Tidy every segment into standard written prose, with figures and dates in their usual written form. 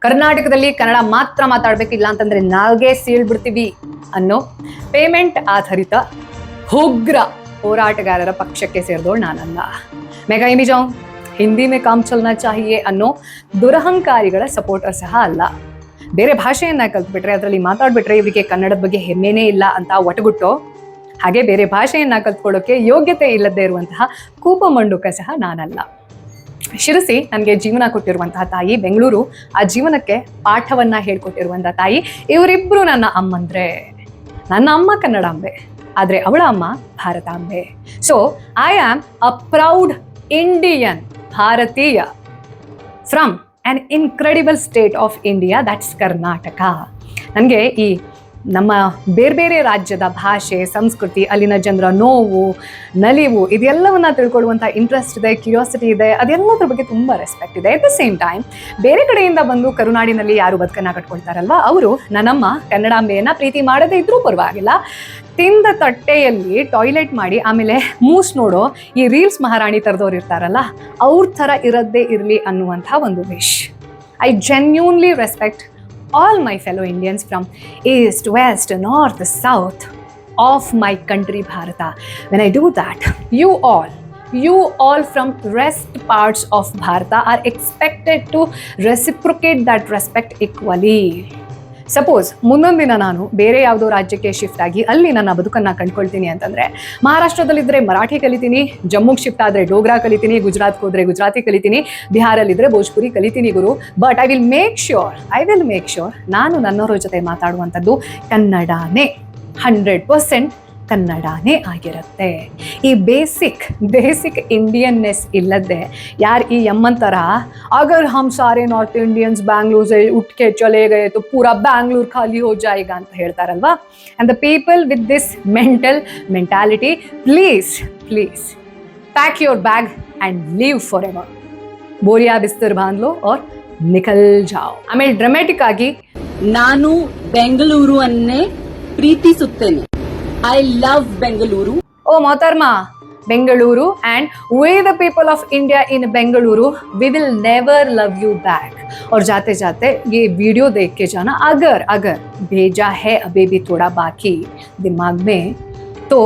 ಕರ್ನಾಟಕದಲ್ಲಿ ಕನ್ನಡ ಮಾತ್ರ ಮಾತಾಡ್ಬೇಕಿಲ್ಲ ಅಂತಂದ್ರೆ ನಾಲ್ಗೆ ಸೀಳ್ಬಿಡ್ತೀವಿ ಅನ್ನೋ ಪೇಮೆಂಟ್ ಆಧಾರಿತ ಉಗ್ರ ಹೋರಾಟಗಾರರ ಪಕ್ಷಕ್ಕೆ ಸೇರಿದೋಳು ನಾನಲ್ಲ. ಮೇಘಾ ಇಮಿ ಜಾऊं ಹಿಂದಿ ಮೇ ಕಾಮ್ ಚಲ್ನಾ ಚಾಹಿಯೆ ಅನ್ನೋ ದುರಹಂಕಾರಿಗಳ ಸಪೋರ್ಟರ್ ಸಹ ಅಲ್ಲ. ಬೇರೆ ಭಾಷೆಯನ್ನ ಕಲ್ತ್ಬಿಟ್ರೆ, ಅದರಲ್ಲಿ ಮಾತಾಡ್ಬಿಟ್ರೆ ಇವರಿಗೆ ಕನ್ನಡದ ಬಗ್ಗೆ ಹೆಮ್ಮೆನೇ ಇಲ್ಲ ಅಂತ ಒಟಗುಟ್ಟೋ, ಹಾಗೆ ಬೇರೆ ಭಾಷೆಯನ್ನ ಕಲ್ತ್ಕೊಳ್ಳೋಕೆ ಯೋಗ್ಯತೆ ಇಲ್ಲದೆ ಇರುವಂತಹ ಕೂಪಮಂಡುಕ ಸಹ ನಾನಲ್ಲ. ಶಿರಸಿ ನನಗೆ ಜೀವನ ಕೊಟ್ಟಿರುವಂತಹ ತಾಯಿ, ಬೆಂಗಳೂರು ಆ ಜೀವನಕ್ಕೆ ಪಾಠವನ್ನ ಹೇಳ್ಕೊಟ್ಟಿರುವಂತಹ ತಾಯಿ. ಇವರಿಬ್ರು ನನ್ನ ಅಮ್ಮಂದ್ರೆ. ನನ್ನ ಅಮ್ಮ ಕನ್ನಡಾಂಬೆ, ಆದ್ರೆ ಅವಳ ಅಮ್ಮ Bharatambe. So I am a proud Indian, ಭಾರತೀಯ, from an incredible state of India, that's Karnataka. ನನಗೆ ಈ ನಮ್ಮ ಬೇರೆ ಬೇರೆ ರಾಜ್ಯದ ಭಾಷೆ, ಸಂಸ್ಕೃತಿ, ಅಲ್ಲಿನ ಜನರ ನೋವು, ನಲಿವು ಇದೆಲ್ಲವನ್ನ ತಿಳ್ಕೊಳ್ಳುವಂಥ ಇಂಟ್ರೆಸ್ಟ್ ಇದೆ, ಕ್ಯೂರಿಯಾಸಿಟಿ ಇದೆ, ಅದೆಲ್ಲದ್ರ ಬಗ್ಗೆ ತುಂಬ ರೆಸ್ಪೆಕ್ಟ್ ಇದೆ. ಅಟ್ ದ ಸೇಮ್ ಟೈಮ್ ಬೇರೆ ಕಡೆಯಿಂದ ಬಂದು ಕರುನಾಡಿನಲ್ಲಿ ಯಾರು ಬದುಕನ್ನ ಕಟ್ಕೊಳ್ತಾರಲ್ವ, ಅವರು ನನ್ನಮ್ಮ ಕನ್ನಡಾಂಬೆಯನ್ನ ಪ್ರೀತಿ ಮಾಡದೇ ಇದ್ರೂ ಪರವಾಗಿಲ್ಲ, ತಿಂದ ತಟ್ಟೆಯಲ್ಲಿ ಟಾಯ್ಲೆಟ್ ಮಾಡಿ ಆಮೇಲೆ ಮೂಸ್ ನೋಡೋ ಈ ರೀಲ್ಸ್ ಮಹಾರಾಣಿ ಥರದವ್ರು ಇರ್ತಾರಲ್ಲ, ಅವ್ರ ಥರ ಇರದೇ ಇರಲಿ ಅನ್ನುವಂಥ ಒಂದು wish. I genuinely respect all my fellow Indians from east, west, north, south of my country Bharata. When I do that, you all from rest parts of Bharata are expected to reciprocate that respect equally. Suppose ಮುಂದೊಂದು ದಿನ ನಾನು ಬೇರೆ ಯಾವುದೋ ರಾಜ್ಯಕ್ಕೆ shift ಆಗಿ ಅಲ್ಲಿ ನನ್ನ ಬದುಕನ್ನು ಕಂಡುಕೊಳ್ತೀನಿ ಅಂತಂದರೆ, ಮಹಾರಾಷ್ಟ್ರದಲ್ಲಿದ್ದರೆ ಮರಾಠಿ ಕಲಿತೀನಿ, ಜಮ್ಮುಗೆ ಶಿಫ್ಟ್ ಆದರೆ ಡೋಗ್ರಾ ಕಲಿತೀನಿ, ಗುಜರಾತ್ಗೆ ಹೋದರೆ ಗುಜರಾತಿ ಕಲಿತೀನಿ, ಬಿಹಾರಲ್ಲಿದ್ದರೆ ಭೋಜ್ಪುರಿ ಕಲಿತೀನಿ ಗುರು. But I will make sure ನಾನು ನನ್ನವರ ಜೊತೆ ಮಾತಾಡುವಂಥದ್ದು ಕನ್ನಡನೇ, 100% ಕನ್ನಡನೇ ಆಗಿರುತ್ತೆ. ಈ ಬೇಸಿಕ್ ಇಂಡಿಯನ್ನೆಸ್ ಇಲ್ಲದೆ ಯಾರು ಈ ಎಮ್ಮಂತರ ಅಗರ್ ಹಮ್ ಸಾರೆ ನಾರ್ತ್ ಇಂಡಿಯನ್ಸ್ ಬ್ಯಾಂಗ್ಳೂರ್ ಸೆ ಉಠ್ ಕೆ ಚಲೆ ಗಯೆ ತೋ ಪೂರಾ ಬ್ಯಾಂಗ್ಳೂರ್ ಖಾಲಿ ಹೋ ಜಾಯೇಗಾ ಅಂತ ಹೇಳ್ತಾರಲ್ವಾ. And the people with this mentality, please pack your bag and leave forever. ಬೋರಿಯಾ ಬಿಸ್ತರ್ ಬಾಂಧ್ಲೋ ಔರ್ ನಿಕಲ್ ಜಾओ. ಆಮೇಲೆ ಡ್ರಾಮ್ಯಾಟಿಕ್ ಆಗಿ, ನಾನು ಬೆಂಗಳೂರು ಅನ್ನೇ ಪ್ರೀತಿಸುತ್ತೇನೆ. I love Bengaluru. Oh Motarma, Bengaluru, and we the people of India in Bengaluru, we will never love you back. और जाते जाते ये वीडियो देख के जाना, अगर भेजा है अभी भी थोड़ा बाकी दिमाग में, तो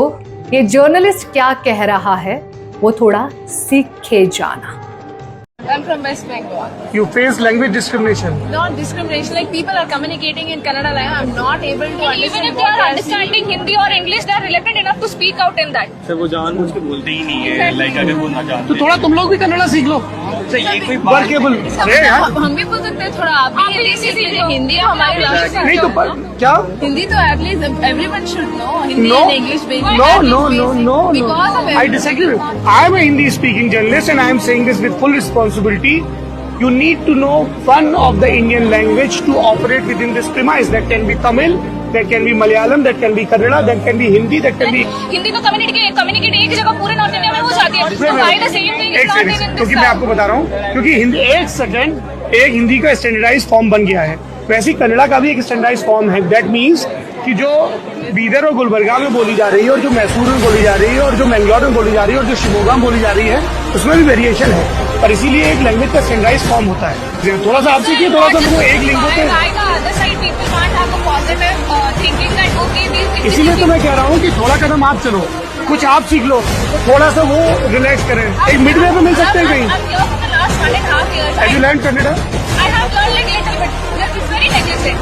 ये जर्नलिस्ट क्या कह रहा है वो थोड़ा सीख के जाना. I'm from West Bengal. You face language discrimination. Not discrimination, like people are communicating in Kannada language. I'm not able to understand. Even if they are understanding Hindi or English, they are reluctant enough to speak out in that. Sir वो जानबूझ के बोलते ही नहीं है, like अगर वो ना जानते तो थोड़ा तुम लोग भी कन्नड़ा सीख लो. सर ये कोई वर्केबल. हम भी बोल सकते हैं थोड़ा, आप भी हिंदी सीख लीजिए. हिंदी हमारी लैंग्वेज नहीं तो क्या? हिंदी तो at least everyone should know. Hindi and English basic. No. I disagree. I am a Hindi speaking journalist and I am saying this with full responsibility. You need to know one of the Indian language to operate within this premise. That can be Tamil, that can be Malayalam, that can be Kannada, that can be Hindi, that can be. Hindi तो communicate एक जगह पूरे north India में हो जाती है. So why the same thing is not in this? क्योंकि मैं आपको बता रहा हूँ, क्योंकि हिंदी एक हिंदी का स्टैंडर्डाइज फॉर्म बन गया है, वैसे ही कन्नड़ा का भी एक स्टैंडर्डाइज फॉर्म है. दैट मीन्स कि जो बीदर और गुलबर्गा में बोली जा रही है, और जो मैसूर में बोली जा रही है, और जो मैंगलोर में बोली जा रही है, और जो शिमोगा में बोली जा रही है, उसमें भी वेरिएशन है. पर इसीलिए एक लैंग्वेज का स्टैंडर्डाइज फॉर्म होता है. थोड़ा सा आप सीखिए, थोड़ा सा लोगों एक लिंगो पे. इसीलिए तो मैं कह रहा हूँ कि थोड़ा कदम आप चलो, कुछ आप सीख लो, थोड़ा सा वो रिलैक्स करें. एक मिड वे पे मिल सकते हैं कहीं. Have you learned Kannada? I have learned like little bit. It's very negligent.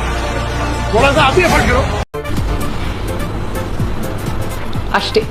थोड़ा सा आप भी एफर्ट करो. ಅಷ್ಟೇ.